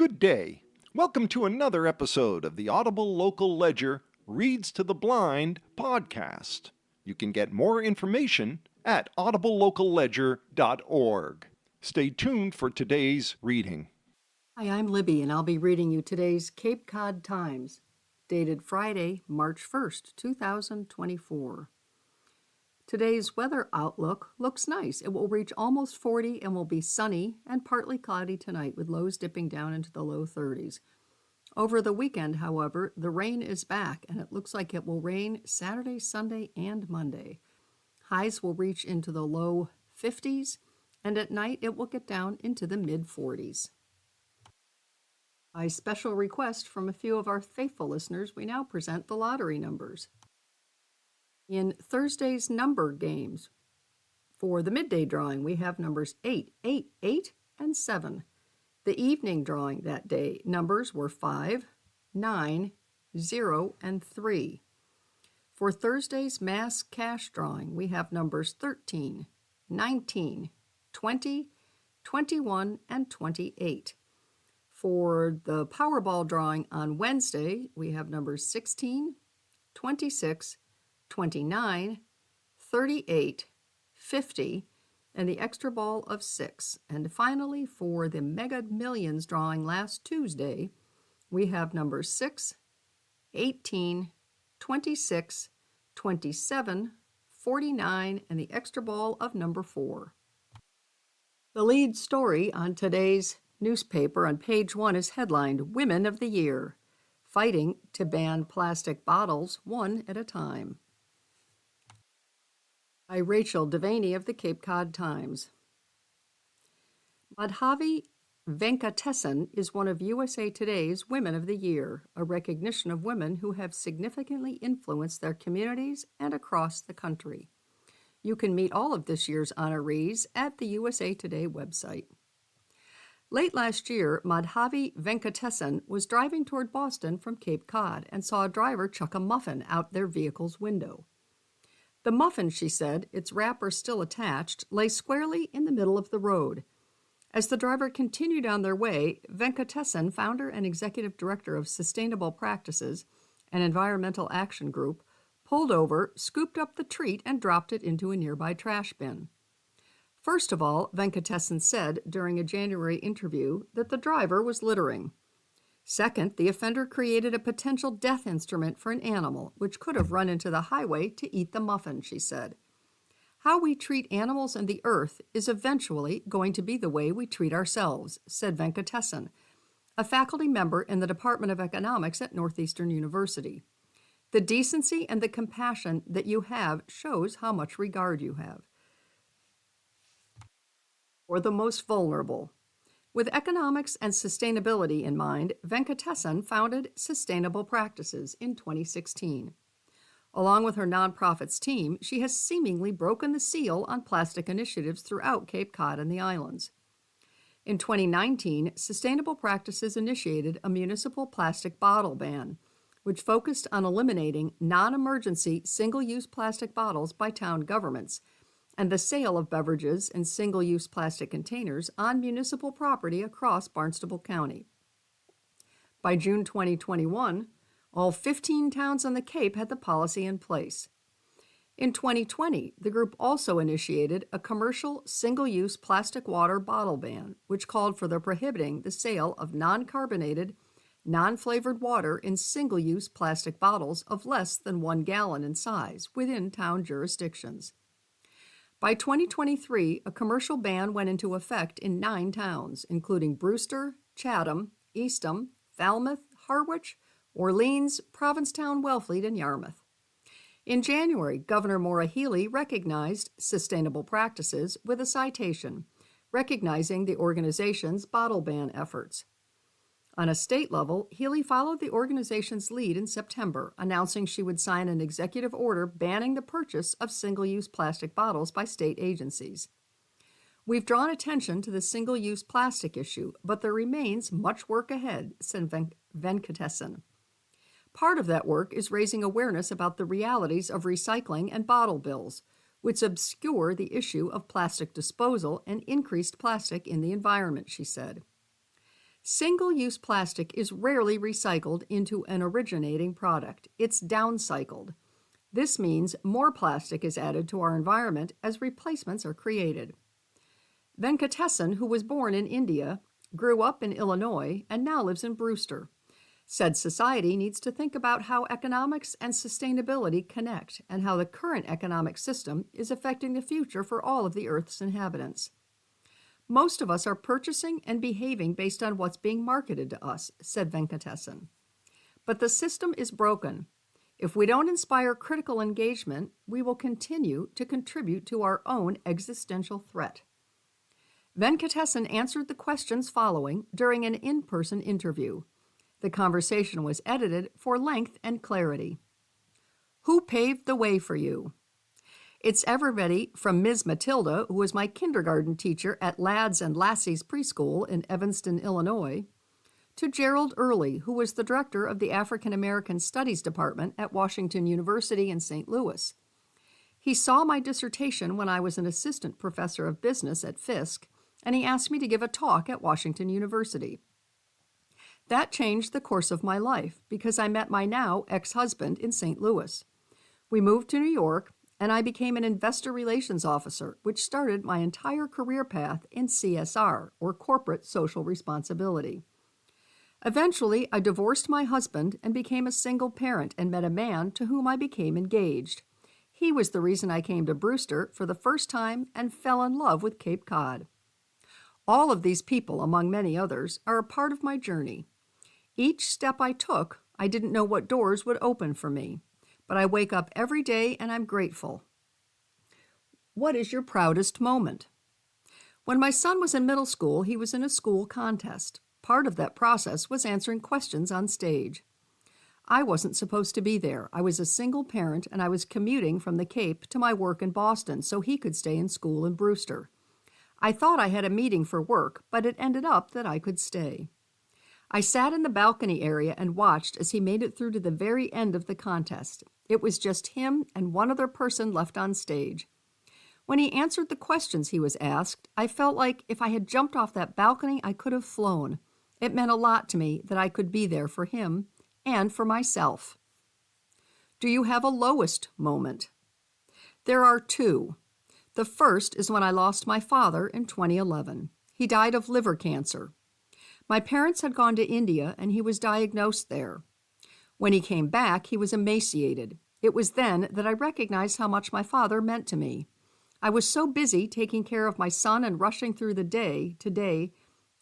Good day. Welcome to another episode of the Audible Local Ledger Reads to the Blind podcast. You can get more information at audiblelocalledger.org. Stay tuned for today's reading. Hi, I'm Libby, and I'll be reading you today's Cape Cod Times, dated Friday, March 1st, 2024. Today's weather outlook looks nice. It will reach almost 40 and will be sunny and partly cloudy tonight with lows dipping down into the low 30s. Over the weekend, however, the rain is back and it looks like it will rain Saturday, Sunday, and Monday. Highs will reach into the low 50s, and at night it will get down into the mid 40s. By special request from a few of our faithful listeners, we now present the lottery numbers. In Thursday's number games, for the midday drawing, we have numbers 8, 8, 8, and 7. The evening drawing that day, numbers were 5, 9, 0, and 3. For Thursday's mass cash drawing, we have numbers 13, 19, 20, 21, and 28. For the Powerball drawing on Wednesday, we have numbers 16, 26, 29, 38, 50, and the extra ball of 6. And finally, for the Mega Millions drawing last Tuesday, we have numbers 6, 18, 26, 27, 49, and the extra ball of number 4. The lead story on today's newspaper on page 1 is headlined, Women of the Year, Fighting to Ban Plastic Bottles One at a Time, by Rachel Devaney of the Cape Cod Times. Madhavi Venkatesan is one of USA Today's Women of the Year, a recognition of women who have significantly influenced their communities and across the country. You can meet all of this year's honorees at the USA Today website. Late last year, Madhavi Venkatesan was driving toward Boston from Cape Cod and saw a driver chuck a muffin out their vehicle's window. The muffin, she said, its wrapper still attached, lay squarely in the middle of the road. As the driver continued on their way, Venkatesan, founder and executive director of Sustainable Practices, an environmental action group, pulled over, scooped up the treat, and dropped it into a nearby trash bin. First of all, Venkatesan said during a January interview that the driver was littering. Second, the offender created a potential death instrument for an animal, which could have run into the highway to eat the muffin, she said. How we treat animals and the earth is eventually going to be the way we treat ourselves, said Venkatesan, a faculty member in the Department of Economics at Northeastern University. The decency and the compassion that you have shows how much regard you have for the most vulnerable. With economics and sustainability in mind, Venkatesan founded Sustainable Practices in 2016. Along with her nonprofit's team, she has seemingly broken the seal on plastic initiatives throughout Cape Cod and the islands. In 2019, Sustainable Practices initiated a municipal plastic bottle ban, which focused on eliminating non-emergency single-use plastic bottles by town governments and the sale of beverages in single-use plastic containers on municipal property across Barnstable County. By June 2021, all 15 towns on the Cape had the policy in place. In 2020, the group also initiated a commercial single-use plastic water bottle ban, which called for the prohibiting the sale of non-carbonated, non-flavored water in single-use plastic bottles of less than 1 gallon in size within town jurisdictions. By 2023, a commercial ban went into effect in 9 towns, including Brewster, Chatham, Eastham, Falmouth, Harwich, Orleans, Provincetown, Wellfleet, and Yarmouth. In January, Governor Maura Healey recognized Sustainable Practices with a citation, recognizing the organization's bottle ban efforts. On a state level, Healey followed the organization's lead in September, announcing she would sign an executive order banning the purchase of single-use plastic bottles by state agencies. We've drawn attention to the single-use plastic issue, but there remains much work ahead, said Venkatesan. Part of that work is raising awareness about the realities of recycling and bottle bills, which obscure the issue of plastic disposal and increased plastic in the environment, she said. Single-use plastic is rarely recycled into an originating product. It's downcycled. This means more plastic is added to our environment as replacements are created. Venkatesan, who was born in India, grew up in Illinois, and now lives in Brewster, said society needs to think about how economics and sustainability connect and how the current economic system is affecting the future for all of the Earth's inhabitants. Most of us are purchasing and behaving based on what's being marketed to us, said Venkatesan. But the system is broken. If we don't inspire critical engagement, we will continue to contribute to our own existential threat. Venkatesan answered the questions following during an in-person interview. The conversation was edited for length and clarity. Who paved the way for you? It's everybody from Ms. Matilda, who was my kindergarten teacher at Lads and Lassies Preschool in Evanston, Illinois, to Gerald Early, who was the director of the African American Studies Department at Washington University in St. Louis. He saw my dissertation when I was an assistant professor of business at Fisk, and he asked me to give a talk at Washington University. That changed the course of my life because I met my now ex-husband in St. Louis. We moved to New York, and I became an investor relations officer, which started my entire career path in CSR, or corporate social responsibility. Eventually, I divorced my husband and became a single parent and met a man to whom I became engaged. He was the reason I came to Brewster for the first time and fell in love with Cape Cod. All of these people, among many others, are a part of my journey. Each step I took, I didn't know what doors would open for me, but I wake up every day and I'm grateful. What is your proudest moment? When my son was in middle school, he was in a school contest. Part of that process was answering questions on stage. I wasn't supposed to be there. I was a single parent and I was commuting from the Cape to my work in Boston so he could stay in school in Brewster. I thought I had a meeting for work, but it ended up that I could stay. I sat in the balcony area and watched as he made it through to the very end of the contest. It was just him and one other person left on stage. When he answered the questions he was asked, I felt like if I had jumped off that balcony, I could have flown. It meant a lot to me that I could be there for him and for myself. Do you have a lowest moment? There are two. The first is when I lost my father in 2011. He died of liver cancer. My parents had gone to India and he was diagnosed there. When he came back, he was emaciated. It was then that I recognized how much my father meant to me. I was so busy taking care of my son and rushing through the day to day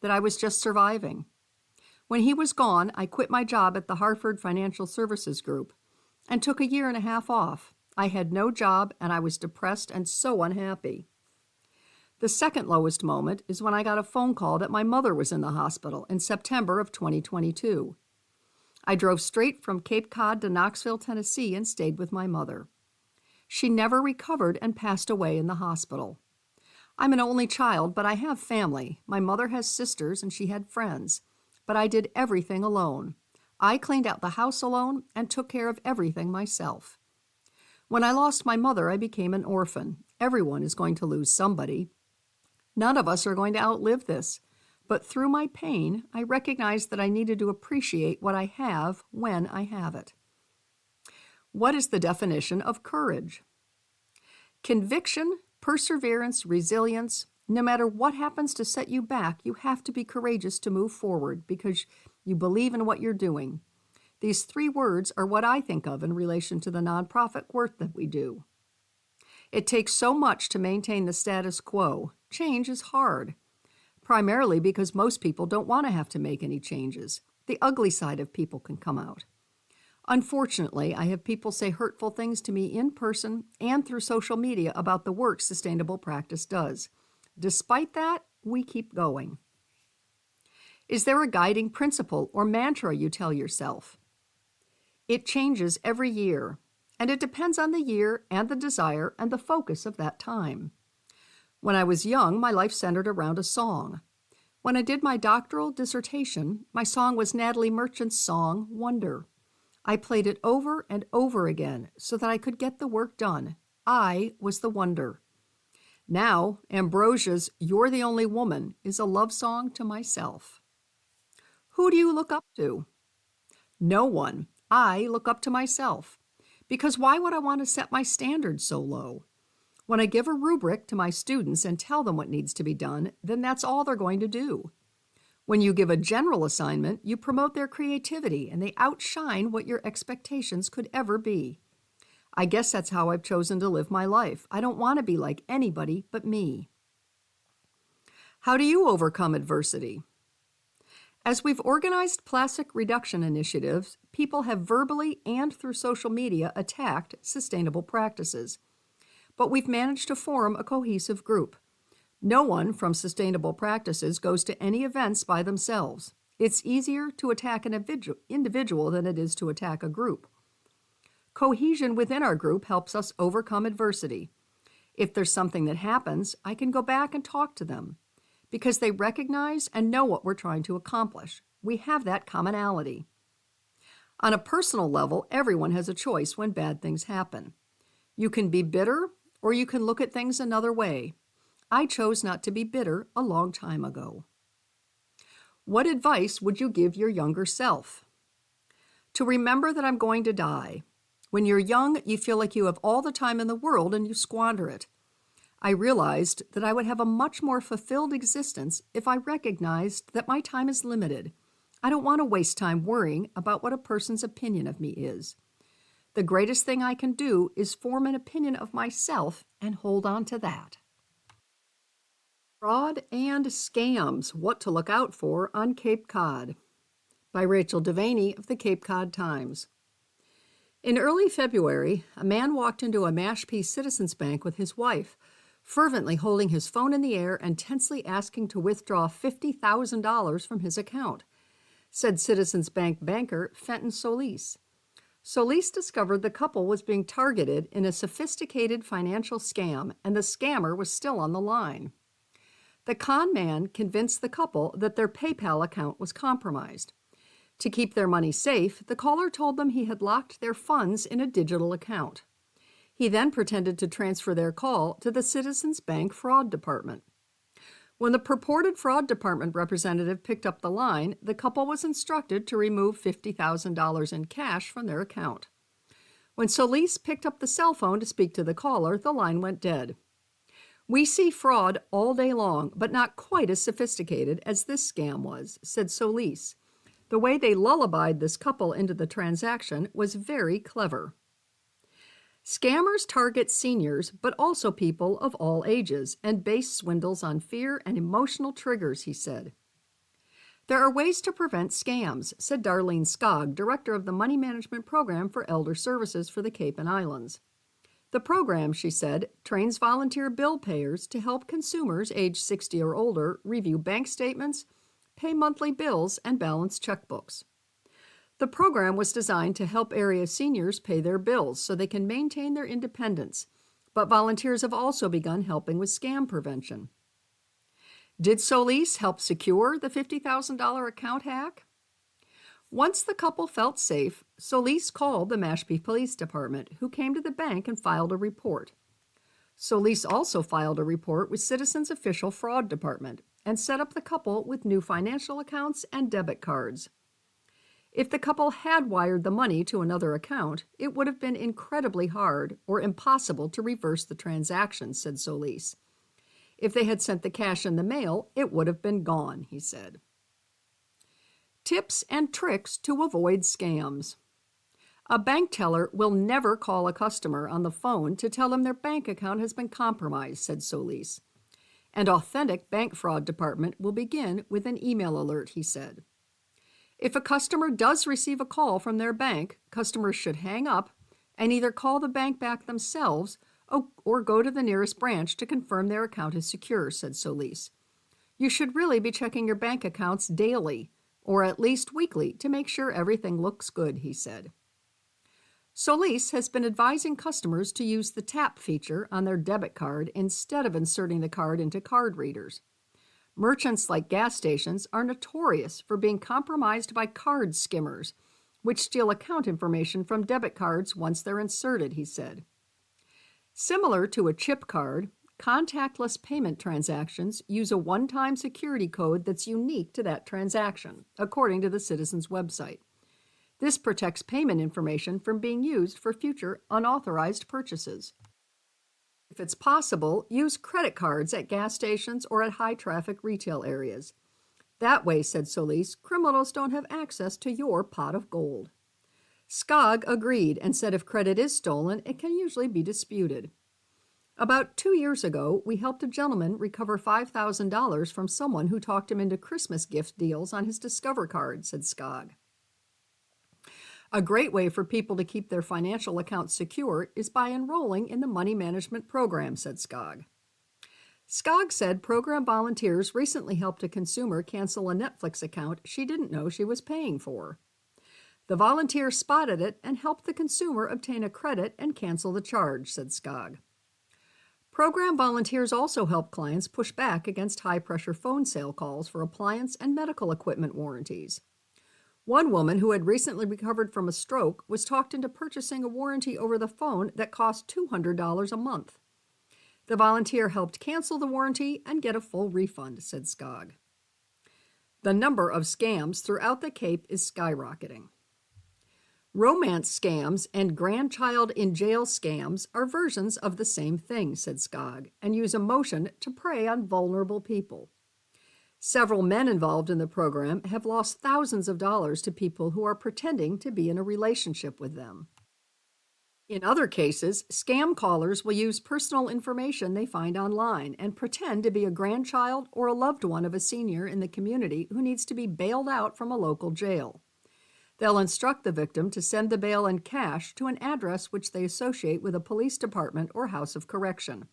that I was just surviving. When he was gone, I quit my job at the Hartford Financial Services Group and took 1.5 years off. I had no job and I was depressed and so unhappy. The second lowest moment is when I got a phone call that my mother was in the hospital in September of 2022. I drove straight from Cape Cod to Knoxville, Tennessee, and stayed with my mother. She never recovered and passed away in the hospital. I'm an only child, but I have family. My mother has sisters and she had friends, but I did everything alone. I cleaned out the house alone and took care of everything myself. When I lost my mother, I became an orphan. Everyone is going to lose somebody. None of us are going to outlive this, but through my pain, I recognized that I needed to appreciate what I have when I have it. What is the definition of courage? Conviction, perseverance, resilience. No matter what happens to set you back, you have to be courageous to move forward because you believe in what you're doing. These 3 words are what I think of in relation to the nonprofit work that we do. It takes so much to maintain the status quo. Change is hard, primarily because most people don't want to have to make any changes. The ugly side of people can come out. Unfortunately, I have people say hurtful things to me in person and through social media about the work sustainable practice does. Despite that, we keep going. Is there a guiding principle or mantra you tell yourself? It changes every year, and it depends on the year and the desire and the focus of that time. When I was young, my life centered around a song. When I did my doctoral dissertation, my song was Natalie Merchant's song, Wonder. I played it over and over again so that I could get the work done. I was the wonder. Now, Ambrosia's You're the Only Woman is a love song to myself. Who do you look up to? No one. I look up to myself. Because why would I want to set my standards so low? When I give a rubric to my students and tell them what needs to be done, then that's all they're going to do. When you give a general assignment, you promote their creativity and they outshine what your expectations could ever be. I guess that's how I've chosen to live my life. I don't want to be like anybody but me. How do you overcome adversity? As we've organized plastic reduction initiatives, people have verbally and through social media attacked sustainable practices. But we've managed to form a cohesive group. No one from sustainable practices goes to any events by themselves. It's easier to attack an individual than it is to attack a group. Cohesion within our group helps us overcome adversity. If there's something that happens, I can go back and talk to them because they recognize and know what we're trying to accomplish. We have that commonality. On a personal level, everyone has a choice when bad things happen. You can be bitter or you can look at things another way. I chose not to be bitter a long time ago. What advice would you give your younger self? To remember that I'm going to die. When you're young, you feel like you have all the time in the world and you squander it. I realized that I would have a much more fulfilled existence if I recognized that my time is limited. I don't want to waste time worrying about what a person's opinion of me is. The greatest thing I can do is form an opinion of myself and hold on to that. Fraud and Scams, What to Look Out For on Cape Cod by Rachel Devaney of the Cape Cod Times. In early February, a man walked into a Mashpee Citizens Bank with his wife, fervently holding his phone in the air and tensely asking to withdraw $50,000 from his account, said Citizens Bank banker Fenton Solis. Solis discovered the couple was being targeted in a sophisticated financial scam, and the scammer was still on the line. The con man convinced the couple that their PayPal account was compromised. To keep their money safe, the caller told them he had locked their funds in a digital account. He then pretended to transfer their call to the Citizens Bank fraud department. When the purported fraud department representative picked up the line, the couple was instructed to remove $50,000 in cash from their account. When Solis picked up the cell phone to speak to the caller, the line went dead. We see fraud all day long, but not quite as sophisticated as this scam was, said Solis. The way they lullabied this couple into the transaction was very clever. Scammers target seniors, but also people of all ages, and base swindles on fear and emotional triggers, he said. There are ways to prevent scams, said Darlene Skog, director of the Money Management Program for Elder Services for the Cape and Islands. The program, she said, trains volunteer bill payers to help consumers age 60 or older review bank statements, pay monthly bills, and balance checkbooks. The program was designed to help area seniors pay their bills so they can maintain their independence, but volunteers have also begun helping with scam prevention. Did Solis help secure the $50,000 account hack? Once the couple felt safe, Solis called the Mashpee Police Department, who came to the bank and filed a report. Solis also filed a report with Citizens Official Fraud Department and set up the couple with new financial accounts and debit cards. If the couple had wired the money to another account, it would have been incredibly hard or impossible to reverse the transaction, said Solis. If they had sent the cash in the mail, it would have been gone, he said. Tips and tricks to avoid scams. A bank teller will never call a customer on the phone to tell them their bank account has been compromised, said Solis. An authentic bank fraud department will begin with an email alert, he said. If a customer does receive a call from their bank, customers should hang up and either call the bank back themselves or go to the nearest branch to confirm their account is secure, said Solis. You should really be checking your bank accounts daily, or at least weekly, to make sure everything looks good, he said. Solis has been advising customers to use the tap feature on their debit card instead of inserting the card into card readers. Merchants like gas stations are notorious for being compromised by card skimmers, which steal account information from debit cards once they're inserted, he said. Similar to a chip card, Contactless payment transactions use a one-time security code that's unique to that transaction, according to the Citizen's website. This protects payment information from being used for future unauthorized purchases. If it's possible, use credit cards at gas stations or at high-traffic retail areas. That way, said Solis, criminals don't have access to your pot of gold. Skog agreed and said if credit is stolen, it can usually be disputed. About 2 years ago, we helped a gentleman recover $5,000 from someone who talked him into Christmas gift deals on his Discover card, said Skog. A great way for people to keep their financial accounts secure is by enrolling in the money management program, said Skog. Skog said program volunteers recently helped a consumer cancel a Netflix account she didn't know she was paying for. The volunteer spotted it and helped the consumer obtain a credit and cancel the charge, said Skog. Program volunteers also help clients push back against high-pressure phone sale calls for appliance and medical equipment warranties. One woman who had recently recovered from a stroke was talked into purchasing a warranty over the phone that cost $200 a month. The volunteer helped cancel the warranty and get a full refund, said Skog. The number of scams throughout the Cape is skyrocketing. Romance scams and grandchild in jail scams are versions of the same thing, said Skog, and use emotion to prey on vulnerable people. Several men involved in the program have lost thousands of dollars to people who are pretending to be in a relationship with them. In other cases, scam callers will use personal information they find online and pretend to be a grandchild or a loved one of a senior in the community who needs to be bailed out from a local jail. They'll instruct the victim to send the bail in cash to an address which they associate with a police department or house of correction.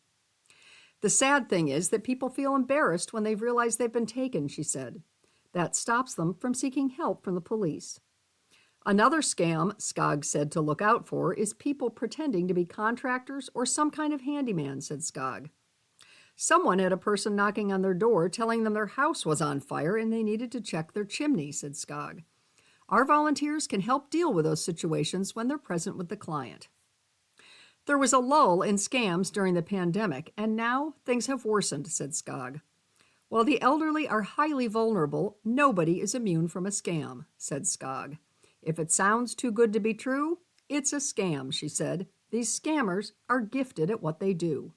The sad thing is that people feel embarrassed when they've realized they've been taken, she said. That stops them from seeking help from the police. Another scam, Skog said to look out for, is people pretending to be contractors or some kind of handyman, said Skog. Someone had a person knocking on their door telling them their house was on fire and they needed to check their chimney, said Skog. Our volunteers can help deal with those situations when they're present with the client. There was a lull in scams during the pandemic, and now things have worsened, said Skog. While the elderly are highly vulnerable, nobody is immune from a scam, said Skog. If it sounds too good to be true, it's a scam, she said. These scammers are gifted at what they do.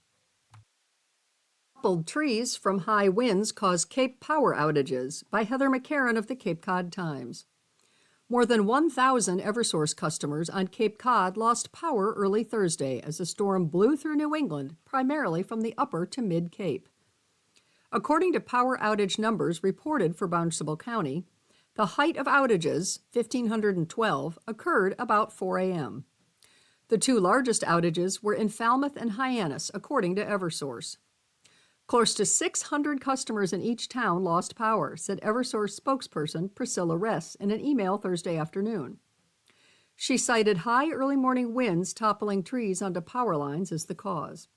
Toppled trees from high winds cause Cape power outages, by Heather McCarran of the Cape Cod Times. More than 1,000 Eversource customers on Cape Cod lost power early Thursday as a storm blew through New England, primarily from the upper to mid-Cape. According to power outage numbers reported for Barnstable County, the height of outages, 1,512, occurred about 4 a.m. The two largest outages were in Falmouth and Hyannis, according to Eversource. Close to 600 customers in each town lost power, said Eversource spokesperson Priscilla Ress in an email Thursday afternoon. She cited high early morning winds toppling trees onto power lines as the cause.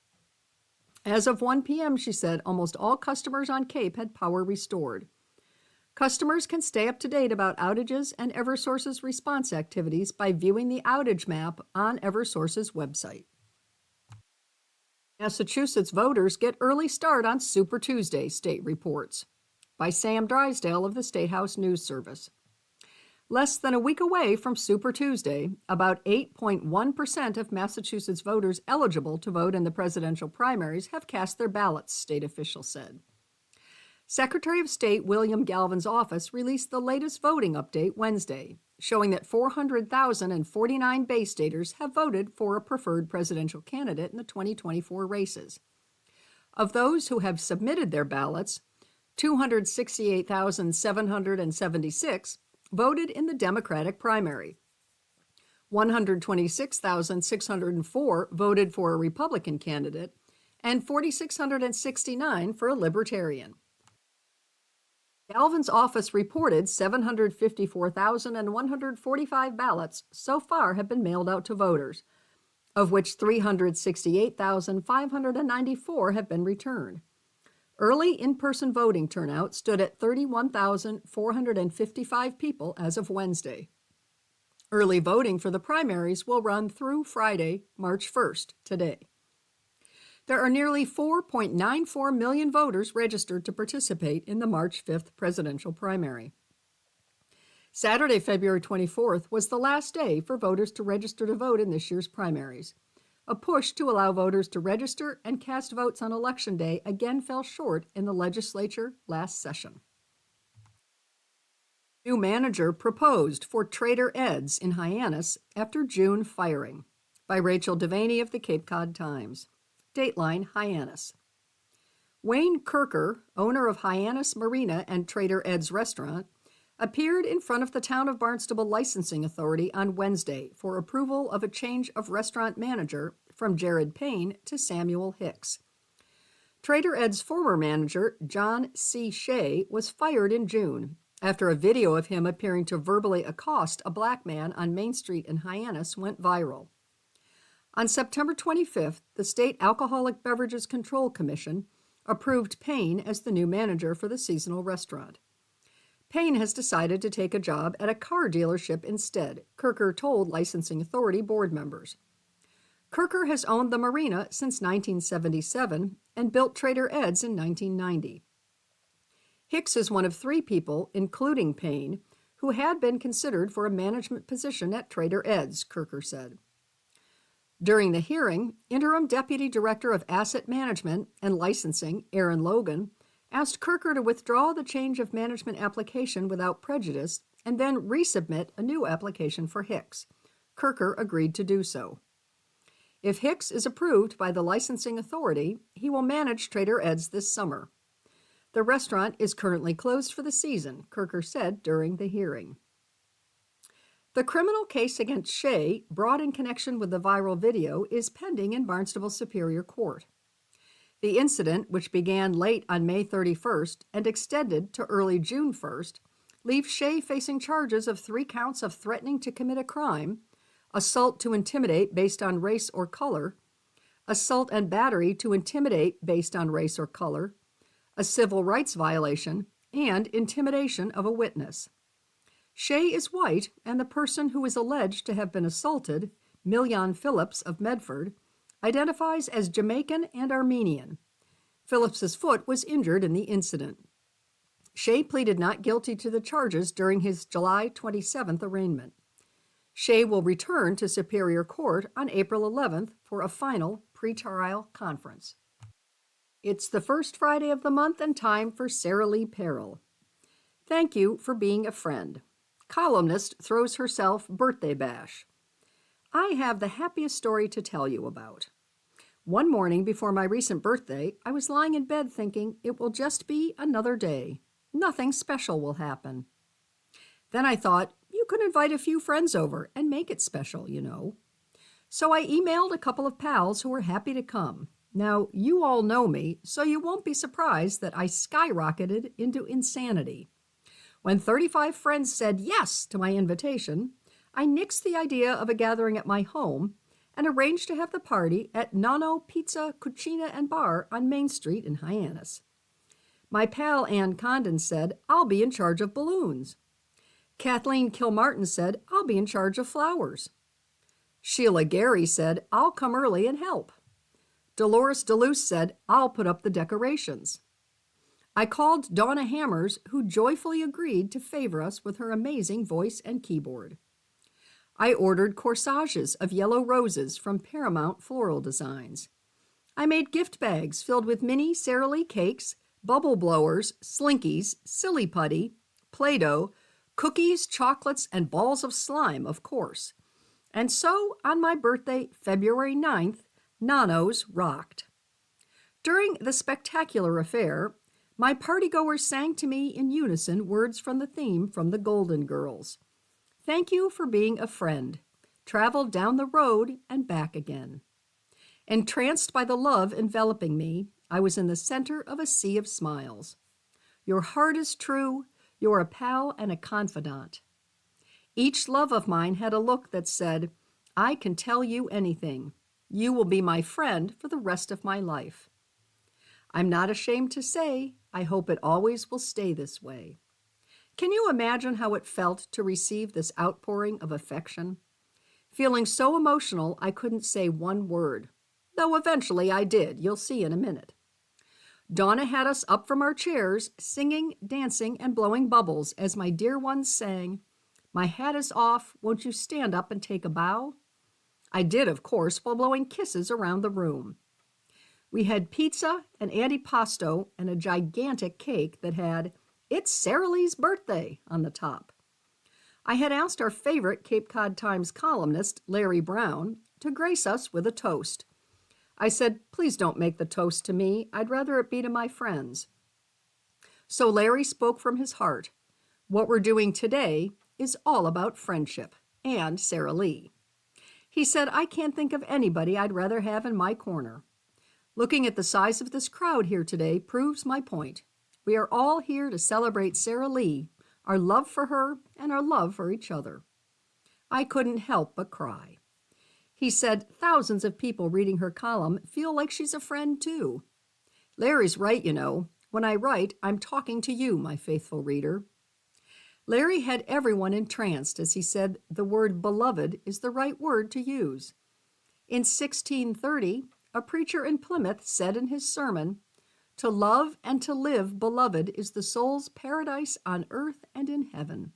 As of 1 p.m., she said, almost all customers on Cape had power restored. Customers can stay up to date about outages and Eversource's response activities by viewing the outage map on Eversource's website. Massachusetts voters get early start on Super Tuesday, state reports. By Sam Drysdale of the State House News Service. Less than a week away from Super Tuesday, about 8.1% of Massachusetts voters eligible to vote in the presidential primaries have cast their ballots, state officials said. Secretary of State William Galvin's office released the latest voting update Wednesday, showing that 400,049 Bay Staters have voted for a preferred presidential candidate in the 2024 races. Of those who have submitted their ballots, 268,776 voted in the Democratic primary. 126,604 voted for a Republican candidate, and 4,669 for a Libertarian. Galvin's office reported 754,145 ballots so far have been mailed out to voters, of which 368,594 have been returned. Early in-person voting turnout stood at 31,455 people as of Wednesday. Early voting for the primaries will run through Friday, March 1st, today. There are nearly 4.94 million voters registered to participate in the March 5th presidential primary. Saturday, February 24th, was the last day for voters to register to vote in this year's primaries. A push to allow voters to register and cast votes on Election Day again fell short in the legislature last session. New manager proposed for Trader Ed's in Hyannis after June firing, by Rachel Devaney of the Cape Cod Times. Dateline, Hyannis. Wayne Kirker, owner of Hyannis Marina and Trader Ed's restaurant, appeared in front of the Town of Barnstable Licensing Authority on Wednesday for approval of a change of restaurant manager from Jared Payne to Samuel Hicks. Trader Ed's former manager, John C. Shea, was fired in June after a video of him appearing to verbally accost a black man on Main Street in Hyannis went viral. On September 25th, the State Alcoholic Beverages Control Commission approved Payne as the new manager for the seasonal restaurant. Payne has decided to take a job at a car dealership instead, Kirker told Licensing Authority board members. Kirker has owned the marina since 1977 and built Trader Ed's in 1990. Hicks is one of 3 people, including Payne, who had been considered for a management position at Trader Ed's, Kirker said. During the hearing, Interim Deputy Director of Asset Management and Licensing, Aaron Logan, asked Kirker to withdraw the change of management application without prejudice and then resubmit a new application for Hicks. Kirker agreed to do so. If Hicks is approved by the licensing authority, he will manage Trader Ed's this summer. The restaurant is currently closed for the season, Kirker said during the hearing. The criminal case against Shea, brought in connection with the viral video, is pending in Barnstable Superior Court. The incident, which began late on May 31st and extended to early June 1st, leaves Shea facing charges of 3 counts of threatening to commit a crime, assault to intimidate based on race or color, assault and battery to intimidate based on race or color, a civil rights violation, and intimidation of a witness. Shea is white, and the person who is alleged to have been assaulted, Milyan Phillips of Medford, identifies as Jamaican and Armenian. Phillips's foot was injured in the incident. Shea pleaded not guilty to the charges during his July 27th arraignment. Shea will return to Superior Court on April 11th for a final pretrial conference. It's the first Friday of the month and time for Sarah Lee Perrell. Thank you for being a friend. Columnist throws herself birthday bash. I have the happiest story to tell you about. One morning before my recent birthday, I was lying in bed thinking it will just be another day. Nothing special will happen. Then I thought, you could invite a few friends over and make it special, you know. So I emailed a couple of pals who were happy to come. Now, you all know me, so you won't be surprised that I skyrocketed into insanity. When 35 friends said yes to my invitation, I nixed the idea of a gathering at my home and arranged to have the party at Nonno Pizza, Cucina and Bar on Main Street in Hyannis. My pal Ann Condon said, I'll be in charge of balloons. Kathleen Kilmartin said, I'll be in charge of flowers. Sheila Gary said, I'll come early and help. Dolores DeLuce said, I'll put up the decorations. I called Donna Hammers, who joyfully agreed to favor us with her amazing voice and keyboard. I ordered corsages of yellow roses from Paramount Floral Designs. I made gift bags filled with mini Sara Lee cakes, bubble blowers, slinkies, silly putty, Play-Doh, cookies, chocolates, and balls of slime, of course. And so, on my birthday, February 9th, Nonno's rocked. During the spectacular affair, my partygoers sang to me in unison words from the theme from the Golden Girls. Thank you for being a friend. Traveled down the road and back again. Entranced by the love enveloping me, I was in the center of a sea of smiles. Your heart is true. You're a pal and a confidant. Each love of mine had a look that said, I can tell you anything. You will be my friend for the rest of my life. I'm not ashamed to say, I hope it always will stay this way. Can you imagine how it felt to receive this outpouring of affection? Feeling so emotional, I couldn't say one word. though eventually I did. You'll see in a minute. Donna had us up from our chairs, singing, dancing, and blowing bubbles as my dear ones sang, "My hat is off, won't you stand up and take a bow?" I did, of course, while blowing kisses around the room. We had pizza, an antipasto, and a gigantic cake that had, "It's Sara Lee's birthday" on the top. I had asked our favorite Cape Cod Times columnist, Larry Brown, to grace us with a toast. I said, "Please don't make the toast to me. I'd rather it be to my friends." So Larry spoke from his heart. What we're doing today is all about friendship and Sara Lee. He said, "I can't think of anybody I'd rather have in my corner." Looking at the size of this crowd here today proves my point. We are all here to celebrate Sara Lee, our love for her, and our love for each other. I couldn't help but cry. He said, "Thousands of people reading her column feel like she's a friend too." Larry's right, you know. When I write, I'm talking to you, my faithful reader. Larry had everyone entranced as he said the word beloved is the right word to use. In 1630, a preacher in Plymouth said in his sermon, "To love and to live beloved is the soul's paradise on earth and in heaven."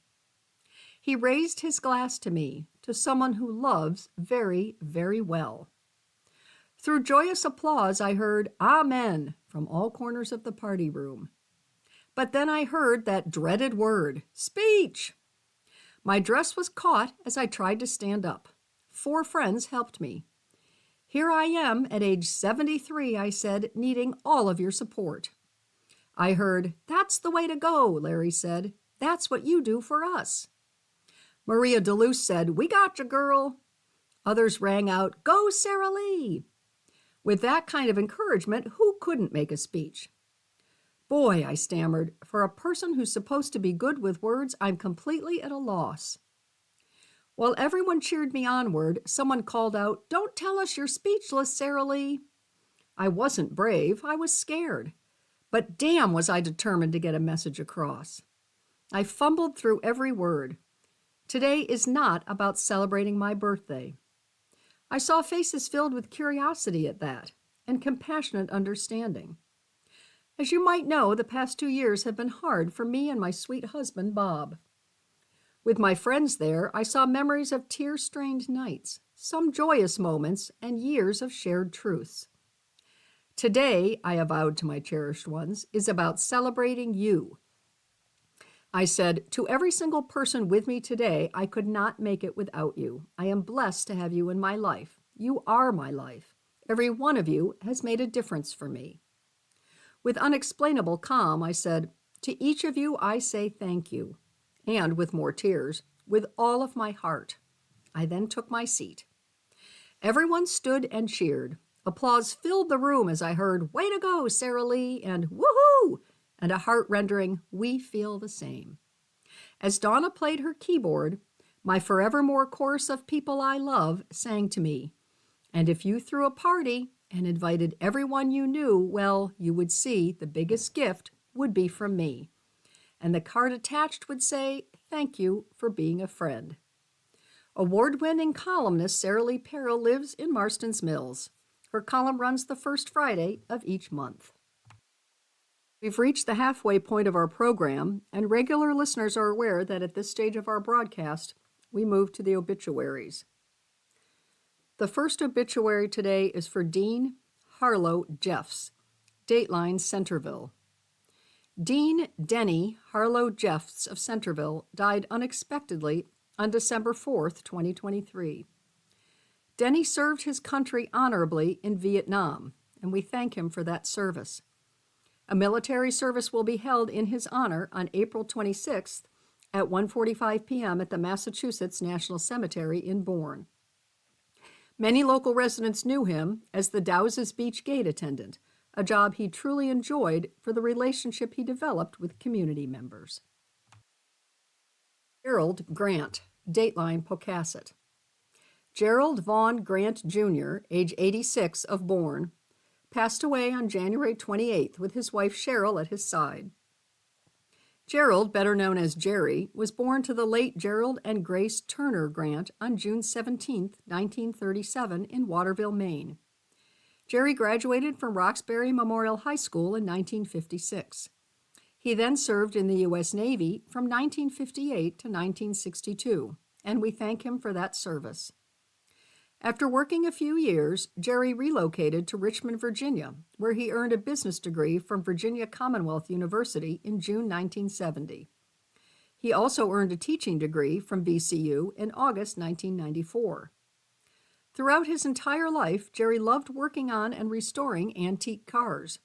He raised his glass to me, to someone who loves very, very well. Through joyous applause, I heard "Amen" from all corners of the party room. But then I heard that dreaded word, speech. My dress was caught as I tried to stand up. 4 friends helped me. "Here I am at age 73, I said, "needing all of your support." I heard, "That's the way to go," Larry said. "That's what you do for us." Maria Duluth said, "We got you, girl." Others rang out, "Go, Sara Lee." With that kind of encouragement, who couldn't make a speech? "Boy," I stammered, "for a person who's supposed to be good with words, I'm completely at a loss." While everyone cheered me onward, someone called out, "Don't tell us you're speechless, Sara Lee." I wasn't brave, I was scared. But damn was I determined to get a message across. I fumbled through every word. Today is not about celebrating my birthday. I saw faces filled with curiosity at that, and compassionate understanding. As you might know, the past 2 years have been hard for me and my sweet husband, Bob. With my friends there, I saw memories of tear-stained nights, some joyous moments, and years of shared truths. Today, I avowed to my cherished ones, is about celebrating you. I said, "To every single person with me today, I could not make it without you. I am blessed to have you in my life. You are my life. Every one of you has made a difference for me." With unexplainable calm, I said, "To each of you, I say thank you." And with more tears, "With all of my heart." I then took my seat. Everyone stood and cheered. Applause filled the room as I heard, "Way to go, Sara Lee," and "Woohoo!" and a heart-rendering, "We feel the same." As Donna played her keyboard, my forevermore chorus of people I love sang to me. And if you threw a party and invited everyone you knew, well, you would see the biggest gift would be from me. And the card attached would say, "Thank you for being a friend." Award-winning columnist Sara Lee Perrell lives in Marston's Mills. Her column runs the first Friday of each month. We've reached the halfway point of our program, and regular listeners are aware that at this stage of our broadcast, we move to the obituaries. The first obituary today is for Dean Harlow Jeffs, dateline Centerville. Dean Denny Harlow Jeffs of Centerville died unexpectedly on December 4th, 2023. Denny served his country honorably in Vietnam, and we thank him for that service. A military service will be held in his honor on April 26th at 1:45 p.m. at the Massachusetts National Cemetery in Bourne. Many local residents knew him as the Dowses Beach gate attendant, a job he truly enjoyed for the relationship he developed with community members. Gerald Grant, dateline Pocasset. Gerald Vaughn Grant, Jr., age 86, of Bourne, passed away on January 28th with his wife Cheryl at his side. Gerald, better known as Jerry, was born to the late Gerald and Grace Turner Grant on June 17, 1937, in Waterville, Maine. Jerry graduated from Roxbury Memorial High School in 1956. He then served in the U.S. Navy from 1958 to 1962, and we thank him for that service. After working a few years, Jerry relocated to Richmond, Virginia, where he earned a business degree from Virginia Commonwealth University in June 1970. He also earned a teaching degree from VCU in August 1994. Throughout his entire life, Jerry loved working on and restoring antique cars.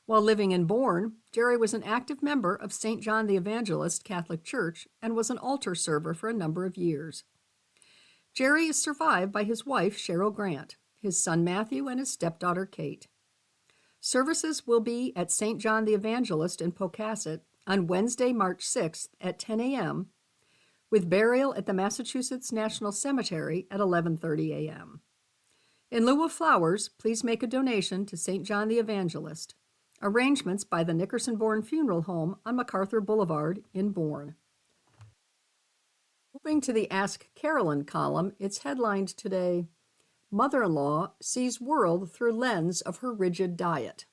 While living in Bourne, Jerry was an active member of St. John the Evangelist Catholic Church and was an altar server for a number of years. Jerry is survived by his wife, Cheryl Grant, his son Matthew, and his stepdaughter, Kate. Services will be at St. John the Evangelist in Pocasset on Wednesday, March 6th at 10 a.m., with burial at the Massachusetts National Cemetery at 11:30 a.m. In lieu of flowers, please make a donation to St. John the Evangelist. Arrangements by the Nickerson-Bourne Funeral Home on MacArthur Boulevard in Bourne. Moving to the Ask Carolyn column, it's headlined today, Mother-in-Law Sees World Through Lens of Her Rigid Diet.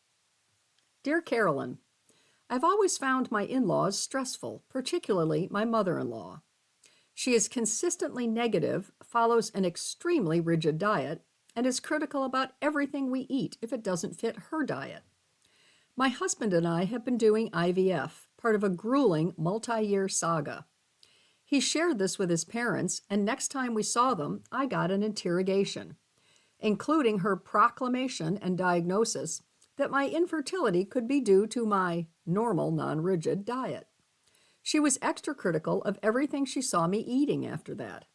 Dear Carolyn, I've always found my in-laws stressful, particularly my mother-in-law. She is consistently negative, follows an extremely rigid diet, and is critical about everything we eat if it doesn't fit her diet. My husband and I have been doing IVF, part of a grueling multi-year saga. He shared this with his parents, and next time we saw them, I got an interrogation, including her proclamation and diagnosis that my infertility could be due to my normal, non-rigid diet. She was extra critical of everything she saw me eating after that.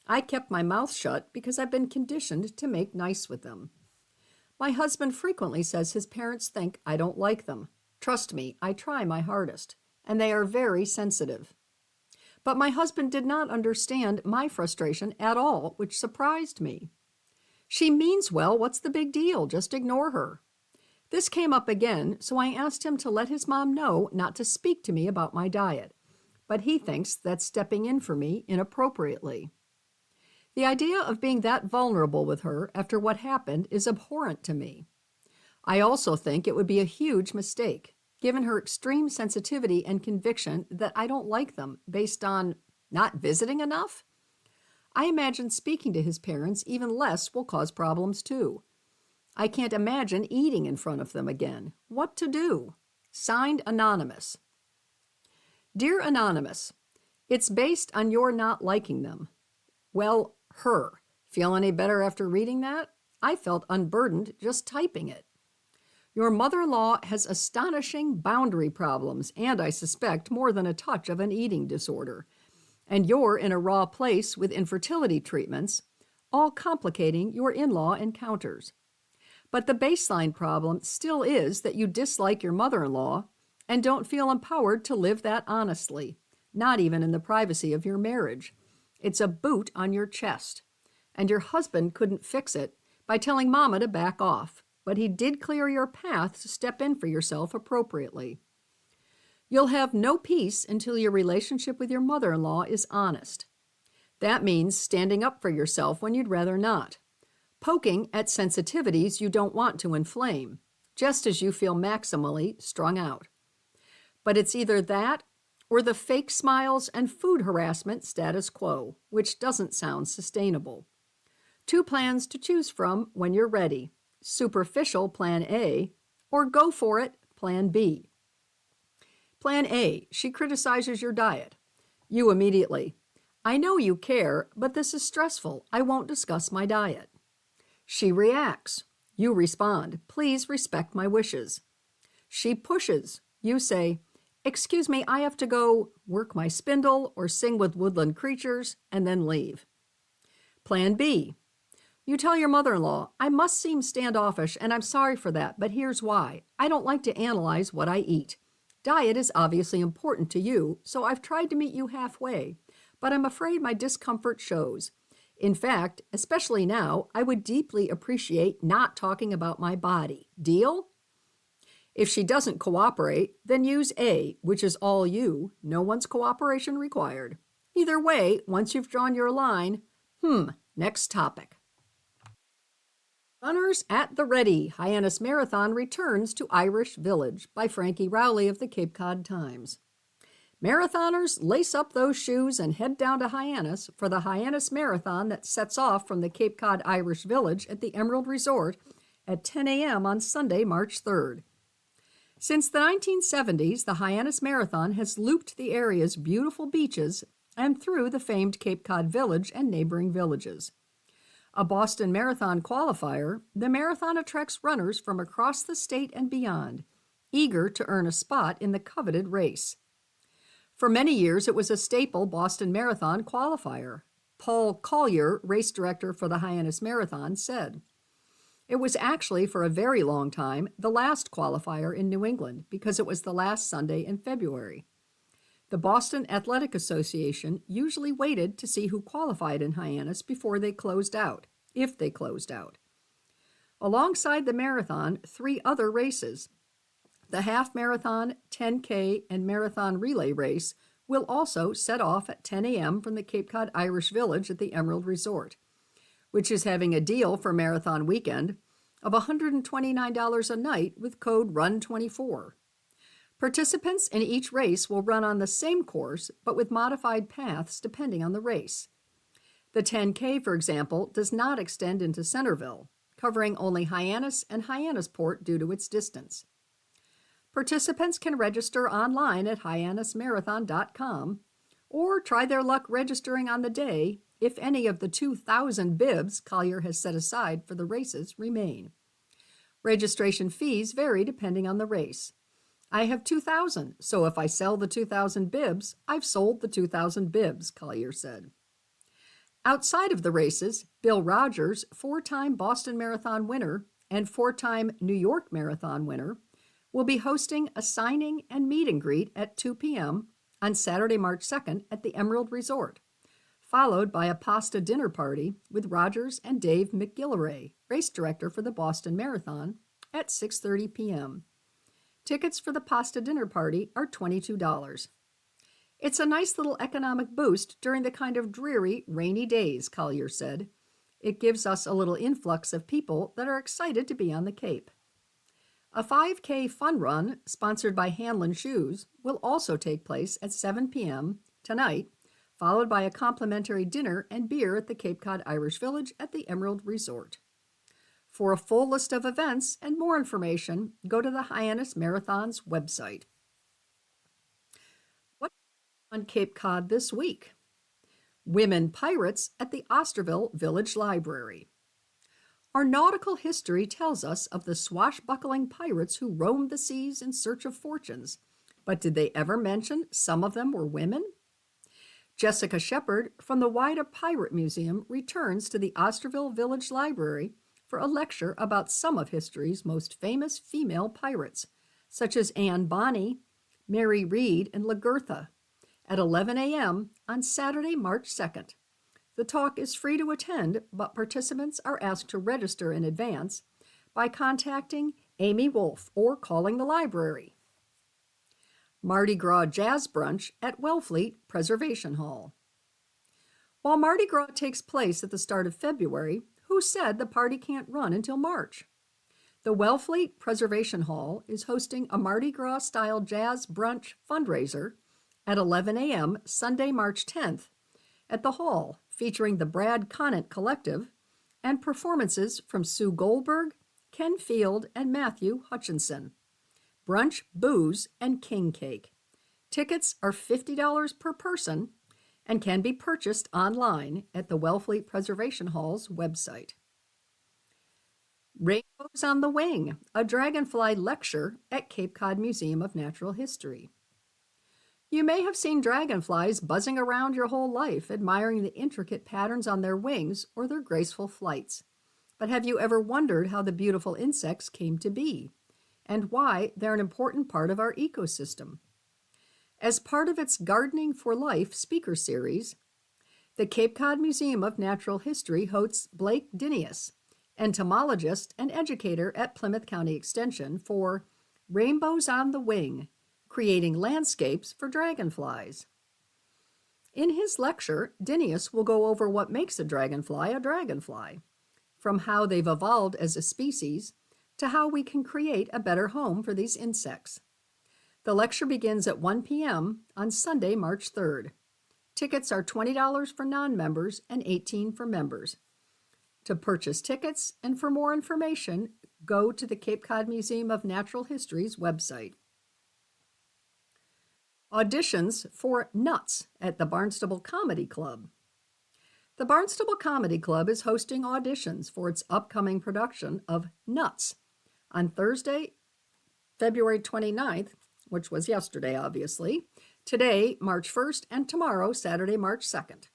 I kept my mouth shut because I've been conditioned to make nice with them. My husband frequently says his parents think I don't like them. Trust me, I try my hardest, and they are very sensitive. But my husband did not understand my frustration at all, which surprised me. She means well, what's the big deal? Just ignore her. This came up again, so I asked him to let his mom know not to speak to me about my diet, but he thinks that's stepping in for me inappropriately. The idea of being that vulnerable with her after what happened is abhorrent to me. I also think it would be a huge mistake, given her extreme sensitivity and conviction that I don't like them based on not visiting enough. I imagine speaking to his parents even less will cause problems too. I can't imagine eating in front of them again. What to do? Signed, Anonymous. Dear Anonymous, it's based on your not liking them. Well, her. Feel any better after reading that? I felt unburdened just typing it. Your mother-in-law has astonishing boundary problems and, I suspect, more than a touch of an eating disorder. And you're in a raw place with infertility treatments, all complicating your in-law encounters. But the baseline problem still is that you dislike your mother-in-law and don't feel empowered to live that honestly, not even in the privacy of your marriage. It's a boot on your chest. And your husband couldn't fix it by telling Mama to back off, but he did clear your path to step in for yourself appropriately. You'll have no peace until your relationship with your mother-in-law is honest. That means standing up for yourself when you'd rather not. Poking at sensitivities you don't want to inflame, just as you feel maximally strung out. But it's either that or the fake smiles and food harassment status quo, which doesn't sound sustainable. 2 plans to choose from when you're ready. Superficial Plan A, or go for it, Plan B. Plan A, she criticizes your diet. You immediately, I know you care, but this is stressful. I won't discuss my diet. She reacts. You respond, please respect my wishes. She pushes. You say, excuse me, I have to go work my spindle or sing with woodland creatures, and then leave. Plan B. You tell your mother-in-law, I must seem standoffish, and I'm sorry for that, but here's why. I don't like to analyze what I eat. Diet is obviously important to you, so I've tried to meet you halfway, but I'm afraid my discomfort shows. In fact, especially now, I would deeply appreciate not talking about my body. Deal? If she doesn't cooperate, then use A, which is all you, no one's cooperation required. Either way, once you've drawn your line, next topic. Runners at the Ready, Hyannis Marathon returns to Irish Village by Frankie Rowley of the Cape Cod Times. Marathoners, lace up those shoes and head down to Hyannis for the Hyannis Marathon that sets off from the Cape Cod Irish Village at the Emerald Resort at 10 a.m. on Sunday, March 3rd. Since the 1970s, the Hyannis Marathon has looped the area's beautiful beaches and through the famed Cape Cod Village and neighboring villages. A Boston Marathon qualifier, the marathon attracts runners from across the state and beyond, eager to earn a spot in the coveted race. For many years, it was a staple Boston Marathon qualifier. Paul Collier, race director for the Hyannis Marathon, said, "It was actually, for a very long time, the last qualifier in New England because it was the last Sunday in February. The Boston Athletic Association usually waited to see who qualified in Hyannis before they closed out, if they closed out." Alongside the marathon, 3 other races, the half marathon, 10K, and marathon relay race, will also set off at 10 a.m. from the Cape Cod Irish Village at the Emerald Resort, which is having a deal for marathon weekend of $129 a night with code RUN24. Participants in each race will run on the same course, but with modified paths depending on the race. The 10K, for example, does not extend into Centerville, covering only Hyannis and Hyannisport due to its distance. Participants can register online at hyannismarathon.com or try their luck registering on the day if any of the 2,000 bibs Collier has set aside for the races remain. Registration fees vary depending on the race. I have 2,000, so if I sell the 2,000 bibs, I've sold the 2,000 bibs, Collier said. Outside of the races, Bill Rogers, 4-time Boston Marathon winner and 4-time New York Marathon winner, will be hosting a signing and meet and greet at 2 p.m. on Saturday, March 2nd at the Emerald Resort, followed by a pasta dinner party with Rogers and Dave McGillivray, race director for the Boston Marathon, at 6:30 p.m. Tickets for the pasta dinner party are $22. "It's a nice little economic boost during the kind of dreary, rainy days," Collier said. "It gives us a little influx of people that are excited to be on the Cape." A 5K fun run, sponsored by Hanlon Shoes, will also take place at 7 p.m. tonight, followed by a complimentary dinner and beer at the Cape Cod Irish Village at the Emerald Resort. For a full list of events and more information, go to the Hyannis Marathon's website. What's on Cape Cod this week? Women pirates at the Osterville Village Library. Our nautical history tells us of the swashbuckling pirates who roamed the seas in search of fortunes, but did they ever mention some of them were women? Jessica Shepard from the Wida Pirate Museum returns to the Osterville Village Library for a lecture about some of history's most famous female pirates, such as Anne Bonny, Mary Read, and Lagertha, at 11 a.m. on Saturday, March 2nd. The talk is free to attend, but participants are asked to register in advance by contacting Amy Wolfe or calling the library. Mardi Gras Jazz Brunch at Wellfleet Preservation Hall. While Mardi Gras takes place at the start of February, who said the party can't run until March? The Wellfleet Preservation Hall is hosting a Mardi Gras-style jazz brunch fundraiser at 11 a.m. Sunday, March 10th at the hall, featuring the Brad Conant Collective and performances from Sue Goldberg, Ken Field, and Matthew Hutchinson. Brunch, booze, and king cake. Tickets are $50 per person and can be purchased online at the Wellfleet Preservation Hall's website. Rainbows on the Wing, a dragonfly lecture at Cape Cod Museum of Natural History. You may have seen dragonflies buzzing around your whole life, admiring the intricate patterns on their wings or their graceful flights. But have you ever wondered how the beautiful insects came to be, and why they're an important part of our ecosystem? As part of its Gardening for Life speaker series, the Cape Cod Museum of Natural History hosts Blake Dinius, entomologist and educator at Plymouth County Extension, for Rainbows on the Wing, Creating Landscapes for Dragonflies. In his lecture, Dinius will go over what makes a dragonfly, from how they've evolved as a species to how we can create a better home for these insects. The lecture begins at 1 p.m. on Sunday, March 3rd. Tickets are $20 for non-members and $18 for members. To purchase tickets and for more information, go to the Cape Cod Museum of Natural History's website. Auditions for Nuts at the Barnstable Comedy Club. The Barnstable Comedy Club is hosting auditions for its upcoming production of Nuts on Thursday, February 29th, which was yesterday, obviously, today, March 1st, and tomorrow, Saturday, March 2nd.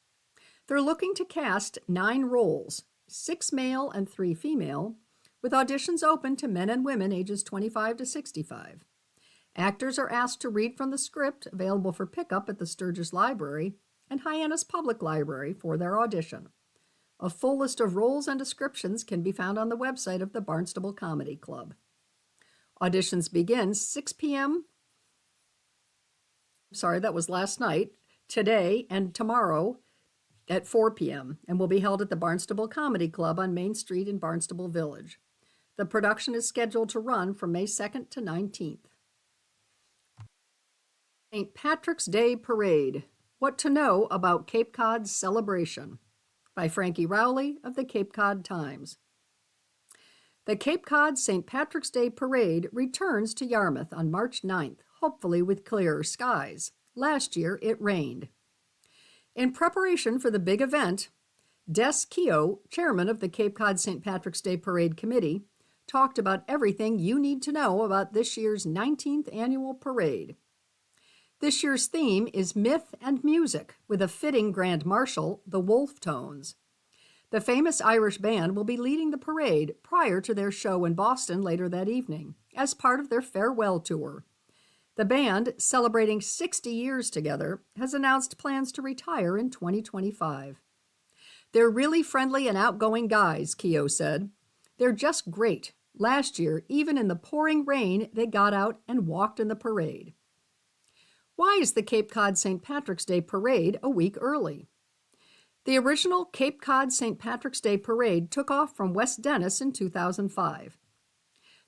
They're looking to cast 9 roles, 6 male and 3 female, with auditions open to men and women ages 25 to 65. Actors are asked to read from the script available for pickup at the Sturgis Library and Hyannis Public Library for their audition. A full list of roles and descriptions can be found on the website of the Barnstable Comedy Club. Auditions begin 6 p.m. That was last night, today, and tomorrow at 4 p.m. and will be held at the Barnstable Comedy Club on Main Street in Barnstable Village. The production is scheduled to run from May 2nd to 19th. St. Patrick's Day Parade. What to Know About Cape Cod's Celebration by Frankie Rowley of the Cape Cod Times. The Cape Cod St. Patrick's Day Parade returns to Yarmouth on March 9th, hopefully with clearer skies. Last year, it rained. In preparation for the big event, Des Keogh, chairman of the Cape Cod St. Patrick's Day Parade Committee, talked about everything you need to know about this year's 19th annual parade. This year's theme is myth and music, with a fitting grand marshal, the Wolf Tones. The famous Irish band will be leading the parade prior to their show in Boston later that evening, as part of their farewell tour. The band, celebrating 60 years together, has announced plans to retire in 2025. They're really friendly and outgoing guys, Keogh said. They're just great. Last year, even in the pouring rain, they got out and walked in the parade. Why is the Cape Cod St. Patrick's Day Parade a week early? The original Cape Cod St. Patrick's Day Parade took off from West Dennis in 2005.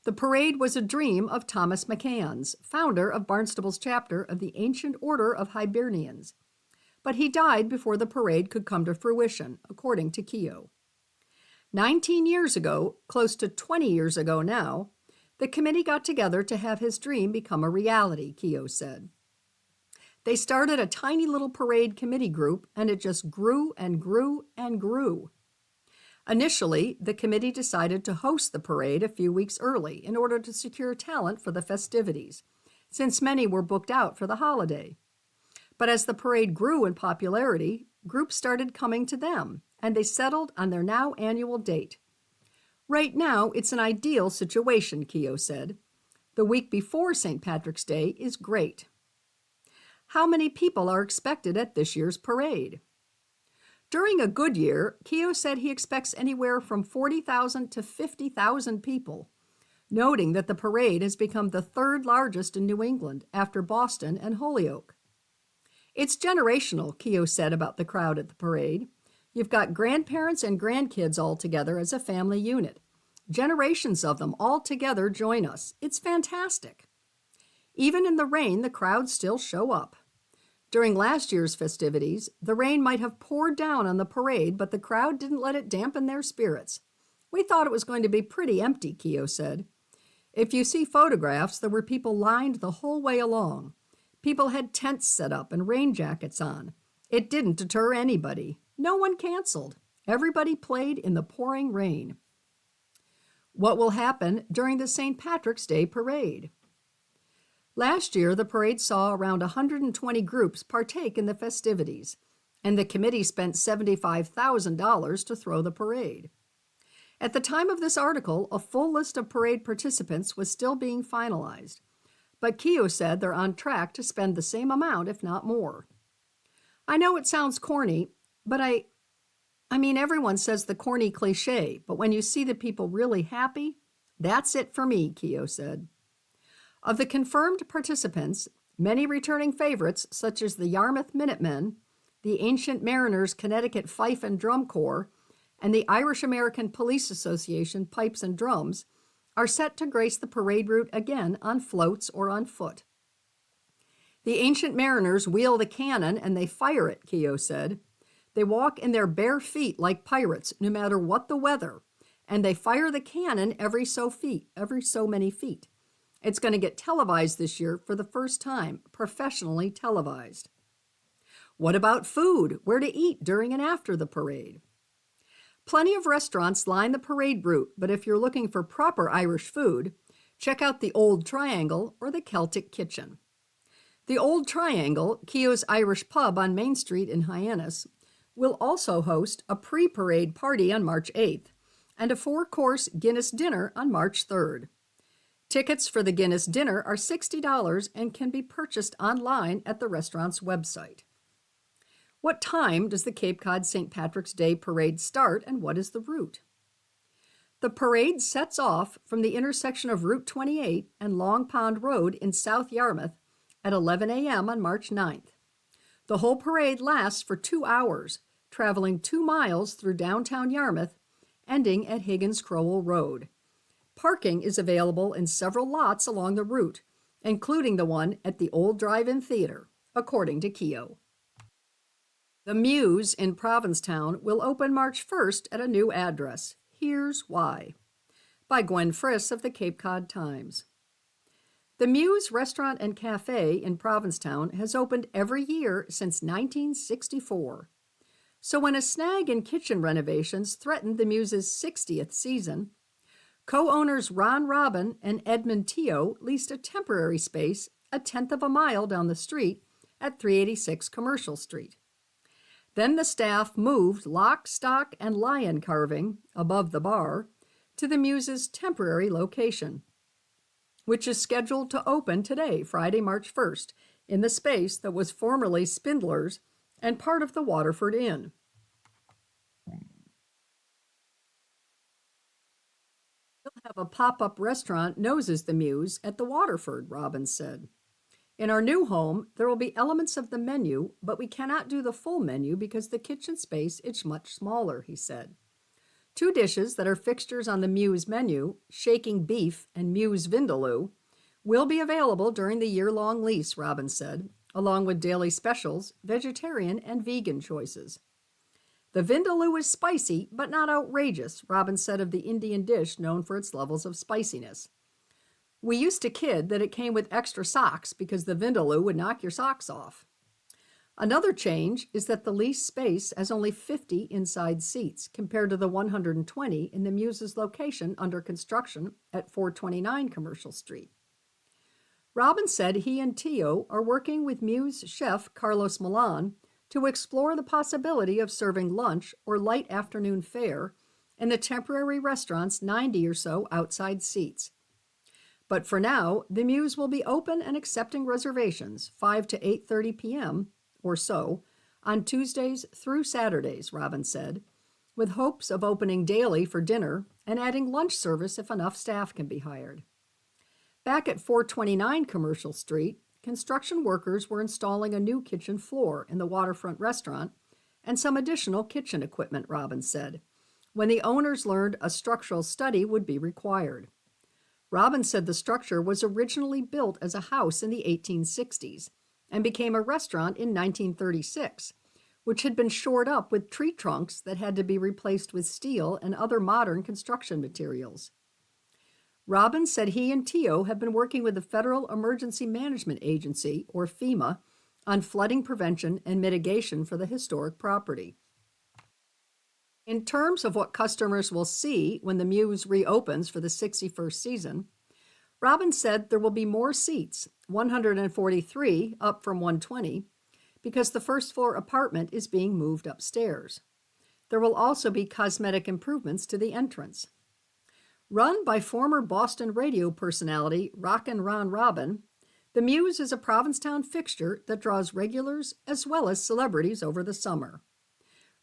The parade was a dream of Thomas McCann's, founder of Barnstable's chapter of the Ancient Order of Hibernians, but he died before the parade could come to fruition, according to Keogh. 19 years ago, close to 20 years ago now, the committee got together to have his dream become a reality, Keogh said. They started a tiny little parade committee group, and it just grew and grew and grew. Initially, the committee decided to host the parade a few weeks early in order to secure talent for the festivities, since many were booked out for the holiday. But as the parade grew in popularity, groups started coming to them, and they settled on their now annual date. Right now, it's an ideal situation, Keogh said. The week before St. Patrick's Day is great. How many people are expected at this year's parade? During a good year, Keogh said he expects anywhere from 40,000 to 50,000 people, noting that the parade has become the third largest in New England after Boston and Holyoke. It's generational, Keogh said about the crowd at the parade. You've got grandparents and grandkids all together as a family unit. Generations of them all together join us. It's fantastic. Even in the rain, the crowds still show up. During last year's festivities, the rain might have poured down on the parade, but the crowd didn't let it dampen their spirits. We thought it was going to be pretty empty, Keogh said. If you see photographs, there were people lined the whole way along. People had tents set up and rain jackets on. It didn't deter anybody. No one canceled. Everybody played in the pouring rain. What will happen during the St. Patrick's Day Parade? Last year, the parade saw around 120 groups partake in the festivities, and the committee spent $75,000 to throw the parade. At the time of this article, a full list of parade participants was still being finalized, but Keogh said they're on track to spend the same amount, if not more. I know it sounds corny, but I mean, everyone says the corny cliche, but when you see the people really happy, that's it for me, Keogh said. Of the confirmed participants, many returning favorites, such as the Yarmouth Minutemen, the Ancient Mariners Connecticut Fife and Drum Corps, and the Irish American Police Association Pipes and Drums are set to grace the parade route again on floats or on foot. The ancient mariners wheel the cannon and they fire it, Keogh said. They walk in their bare feet like pirates, no matter what the weather, and they fire the cannon every so many feet. It's going to get televised this year for the first time, professionally televised. What about food? Where to eat during and after the parade? Plenty of restaurants line the parade route, but if you're looking for proper Irish food, check out the Old Triangle or the Celtic Kitchen. The Old Triangle, Keogh's Irish pub on Main Street in Hyannis, will also host a pre-parade party on March 8th and a 4-course Guinness dinner on March 3rd. Tickets for the Guinness dinner are $60 and can be purchased online at the restaurant's website. What time does the Cape Cod St. Patrick's Day parade start, and what is the route? The parade sets off from the intersection of Route 28 and Long Pond Road in South Yarmouth at 11 a.m. on March 9th. The whole parade lasts for 2 hours, traveling 2 miles through downtown Yarmouth, ending at Higgins Crowell Road. Parking is available in several lots along the route, including the one at the Old Drive-In Theater, according to Keogh. The Muse in Provincetown will open March 1st at a new address. Here's why. By Gwen Friss of the Cape Cod Times. The Muse Restaurant and Cafe in Provincetown has opened every year since 1964. So when a snag in kitchen renovations threatened the Muse's 60th season, co-owners Ron Robin and Edmund Teo leased a temporary space a tenth of a mile down the street at 386 Commercial Street. Then the staff moved lock, stock, and lion carving, above the bar, to the Muse's temporary location, which is scheduled to open today, Friday, March 1st, in the space that was formerly Spindler's and part of the Waterford Inn. We'll have a pop-up restaurant noses the Muse at the Waterford, Robbins said. In our new home, there will be elements of the menu, but we cannot do the full menu because the kitchen space is much smaller, he said. 2 dishes that are fixtures on the Muse menu, shaking beef and Muse vindaloo, will be available during the year-long lease, Robbins said, along with daily specials, vegetarian and vegan choices. The vindaloo is spicy, but not outrageous, Robbins said of the Indian dish known for its levels of spiciness. We used to kid that it came with extra socks because the vindaloo would knock your socks off. Another change is that the leased space has only 50 inside seats compared to the 120 in the Muse's location under construction at 429 Commercial Street. Robbins said he and Teo are working with Muse chef Carlos Milan to explore the possibility of serving lunch or light afternoon fare in the temporary restaurant's 90 or so outside seats. But for now, the Muse will be open and accepting reservations 5 to 8:30 p.m. or so on Tuesdays through Saturdays, Robbins said, with hopes of opening daily for dinner and adding lunch service if enough staff can be hired. Back at 429 Commercial Street, construction workers were installing a new kitchen floor in the waterfront restaurant and some additional kitchen equipment, Robbins said, when the owners learned a structural study would be required. Robbins said the structure was originally built as a house in the 1860s and became a restaurant in 1936, which had been shored up with tree trunks that had to be replaced with steel and other modern construction materials. Robbins said he and Teo have been working with the Federal Emergency Management Agency, or FEMA, on flooding prevention and mitigation for the historic property. In terms of what customers will see when the Muse reopens for the 61st season, Robbins said there will be more seats, 143 up from 120, because the first-floor apartment is being moved upstairs. There will also be cosmetic improvements to the entrance. Run by former Boston radio personality Rockin' Ron Robin, the Muse is a Provincetown fixture that draws regulars as well as celebrities over the summer.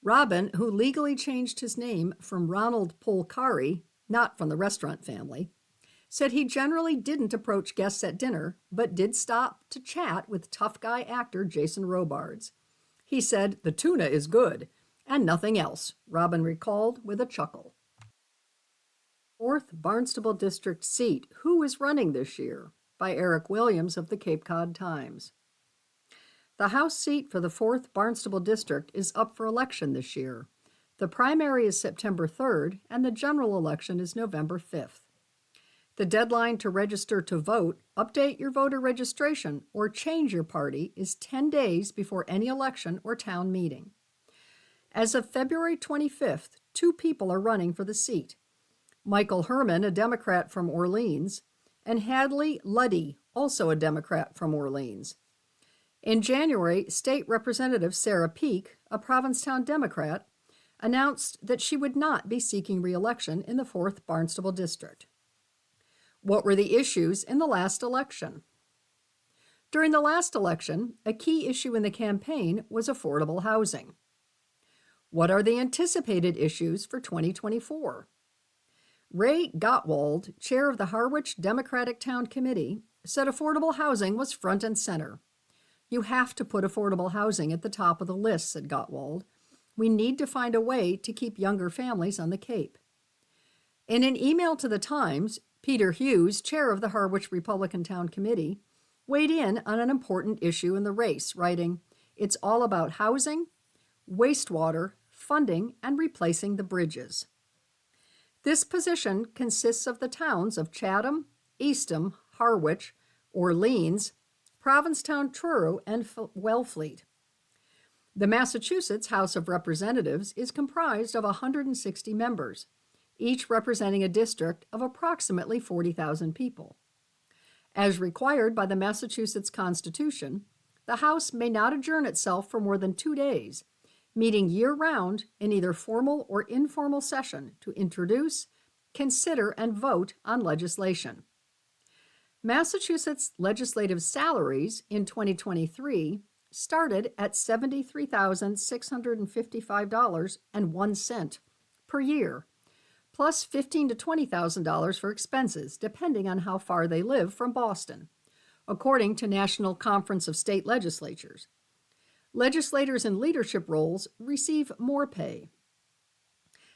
Robin, who legally changed his name from Ronald Polcari, not from the restaurant family, said he generally didn't approach guests at dinner, but did stop to chat with tough guy actor Jason Robards. He said, "The tuna is good. And nothing else, Robin recalled with a chuckle. 4th Barnstable District seat, Who is Running This Year? By Eric Williams of the Cape Cod Times. The House seat for the 4th Barnstable District is up for election this year. The primary is September 3rd, and the general election is November 5th. The deadline to register to vote, update your voter registration, or change your party is 10 days before any election or town meeting. As of February 25th, 2 people are running for the seat. Michael Herman, a Democrat from Orleans, and Hadley Luddy, also a Democrat from Orleans. In January, State Representative Sarah Peake, a Provincetown Democrat, announced that she would not be seeking re-election in the 4th Barnstable District. What were the issues in the last election? During the last election, a key issue in the campaign was affordable housing. What are the anticipated issues for 2024? Ray Gottwald, chair of the Harwich Democratic Town Committee, said affordable housing was front and center. You have to put affordable housing at the top of the list, said Gottwald. We need to find a way to keep younger families on the Cape. In an email to the Times, Peter Hughes, chair of the Harwich Republican Town Committee, weighed in on an important issue in the race, writing, "It's all about housing, wastewater, funding, and replacing the bridges." This position consists of the towns of Chatham, Eastham, Harwich, Orleans, Provincetown, Truro, and Wellfleet. The Massachusetts House of Representatives is comprised of 160 members, each representing a district of approximately 40,000 people. As required by the Massachusetts Constitution, the House may not adjourn itself for more than 2 days, meeting year-round in either formal or informal session to introduce, consider, and vote on legislation. Massachusetts legislative salaries in 2023 started at $73,655.01 per year, plus $15,000 to $20,000 for expenses, depending on how far they live from Boston, according to National Conference of State Legislatures. Legislators in leadership roles receive more pay.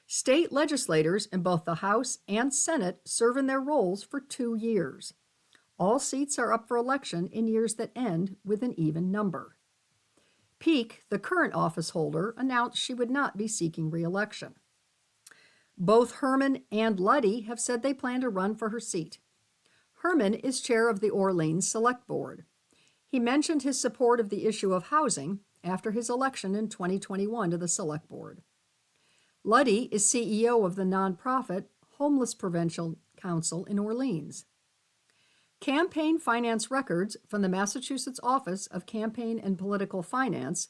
State legislators in both the House and Senate serve in their roles for 2 years. All seats are up for election in years that end with an even number. Peake, the current office holder, announced she would not be seeking re-election. Both Herman and Luddy have said they plan to run for her seat. Herman is chair of the Orleans Select Board. He mentioned his support of the issue of housing after his election in 2021 to the Select Board. Luddy is CEO of the nonprofit Homeless Prevention Council in Orleans. Campaign finance records from the Massachusetts Office of Campaign and Political Finance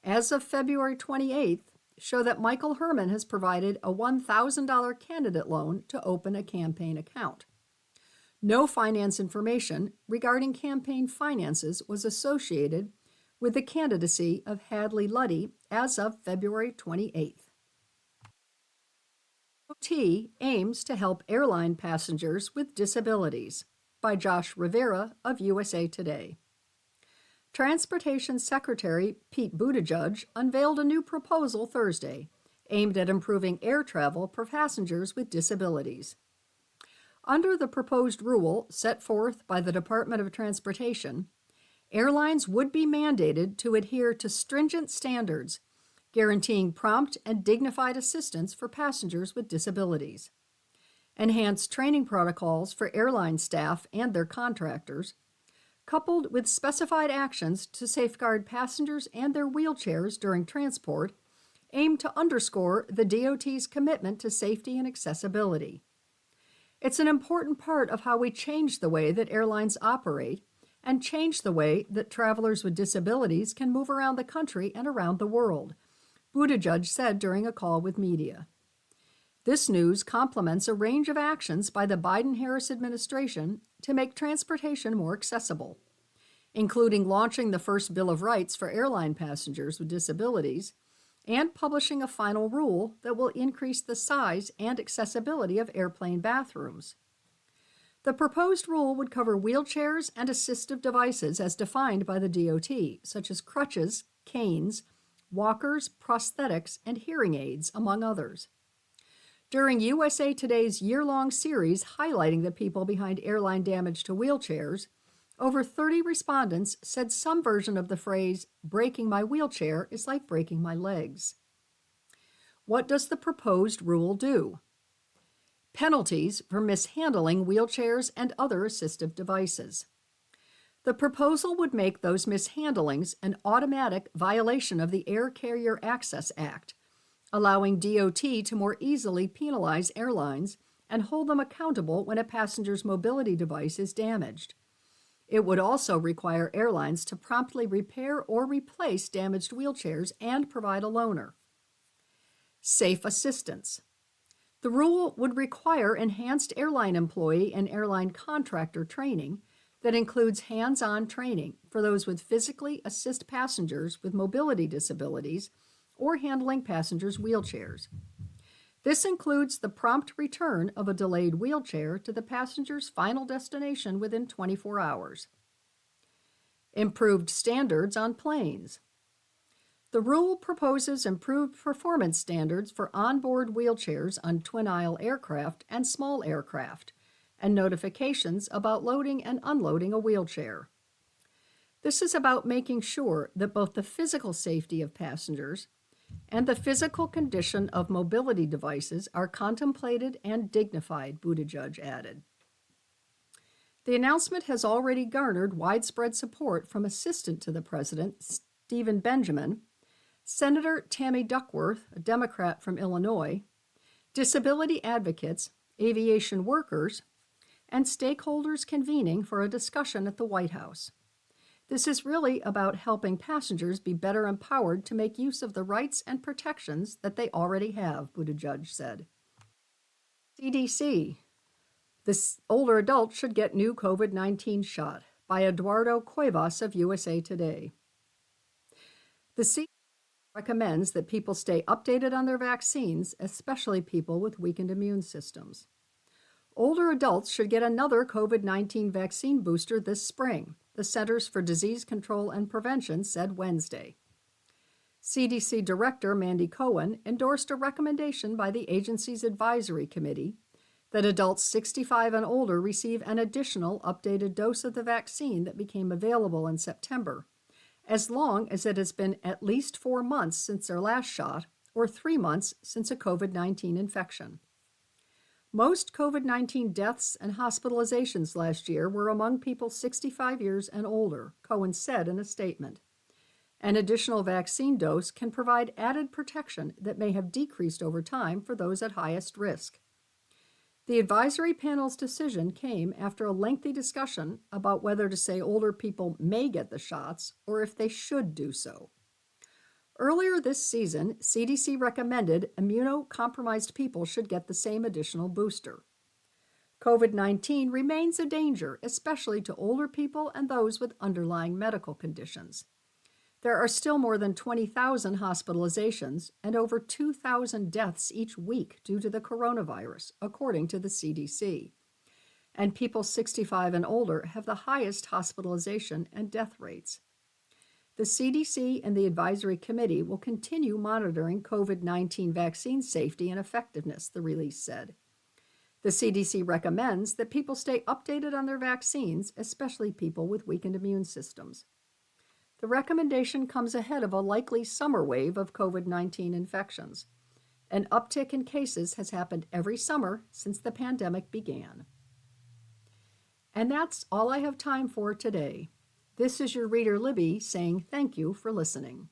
as of February 28th show that Michael Herman has provided a $1,000 candidate loan to open a campaign account. No finance information regarding campaign finances was associated with the candidacy of Hadley Luddy as of February 28th. DOT aims to help airline passengers with disabilities, by Josh Rivera of USA Today. Transportation Secretary Pete Buttigieg unveiled a new proposal Thursday aimed at improving air travel for passengers with disabilities. Under the proposed rule set forth by the Department of Transportation, airlines would be mandated to adhere to stringent standards guaranteeing prompt and dignified assistance for passengers with disabilities. Enhanced training protocols for airline staff and their contractors, coupled with specified actions to safeguard passengers and their wheelchairs during transport, aim to underscore the DOT's commitment to safety and accessibility. It's an important part of how we change the way that airlines operate and change the way that travelers with disabilities can move around the country and around the world, Buttigieg said during a call with media. This news complements a range of actions by the Biden-Harris administration to make transportation more accessible, including launching the first Bill of Rights for airline passengers with disabilities and publishing a final rule that will increase the size and accessibility of airplane bathrooms. The proposed rule would cover wheelchairs and assistive devices as defined by the DOT, such as crutches, canes, walkers, prosthetics, and hearing aids, among others. During USA Today's year-long series highlighting the people behind airline damage to wheelchairs, over 30 respondents said some version of the phrase, "breaking my wheelchair is like breaking my legs." What does the proposed rule do? Penalties for mishandling wheelchairs and other assistive devices. The proposal would make those mishandlings an automatic violation of the Air Carrier Access Act, allowing DOT to more easily penalize airlines and hold them accountable when a passenger's mobility device is damaged. It would also require airlines to promptly repair or replace damaged wheelchairs and provide a loaner. Safe assistance. The rule would require enhanced airline employee and airline contractor training that includes hands-on training for those with physically assist passengers with mobility disabilities or handling passengers' wheelchairs. This includes the prompt return of a delayed wheelchair to the passenger's final destination within 24 hours. Improved standards on planes. The rule proposes improved performance standards for onboard wheelchairs on twin-aisle aircraft and small aircraft, and notifications about loading and unloading a wheelchair. This is about making sure that both the physical safety of passengers and the physical condition of mobility devices are contemplated and dignified, Buttigieg added. The announcement has already garnered widespread support from Assistant to the President, Stephen Benjamin, Senator Tammy Duckworth, a Democrat from Illinois, disability advocates, aviation workers, and stakeholders convening for a discussion at the White House. This is really about helping passengers be better empowered to make use of the rights and protections that they already have, Buttigieg said. CDC. This older adults should get new COVID-19 shot, by Eduardo Cuevas of USA Today. The CDC recommends that people stay updated on their vaccines, especially people with weakened immune systems. Older adults should get another COVID-19 vaccine booster this spring, the Centers for Disease Control and Prevention said Wednesday. CDC Director Mandy Cohen endorsed a recommendation by the agency's advisory committee that adults 65 and older receive an additional updated dose of the vaccine that became available in September, as long as it has been at least 4 months since their last shot or 3 months since a COVID-19 infection. Most COVID-19 deaths and hospitalizations last year were among people 65 years and older, Cohen said in a statement. An additional vaccine dose can provide added protection that may have decreased over time for those at highest risk. The advisory panel's decision came after a lengthy discussion about whether to say older people may get the shots or if they should do so. Earlier this season, CDC recommended immunocompromised people should get the same additional booster. COVID-19 remains a danger, especially to older people and those with underlying medical conditions. There are still more than 20,000 hospitalizations and over 2,000 deaths each week due to the coronavirus, according to the CDC. And people 65 and older have the highest hospitalization and death rates. The CDC and the Advisory Committee will continue monitoring COVID-19 vaccine safety and effectiveness, the release said. The CDC recommends that people stay updated on their vaccines, especially people with weakened immune systems. The recommendation comes ahead of a likely summer wave of COVID-19 infections. An uptick in cases has happened every summer since the pandemic began. And that's all I have time for today. This is your reader Libby saying thank you for listening.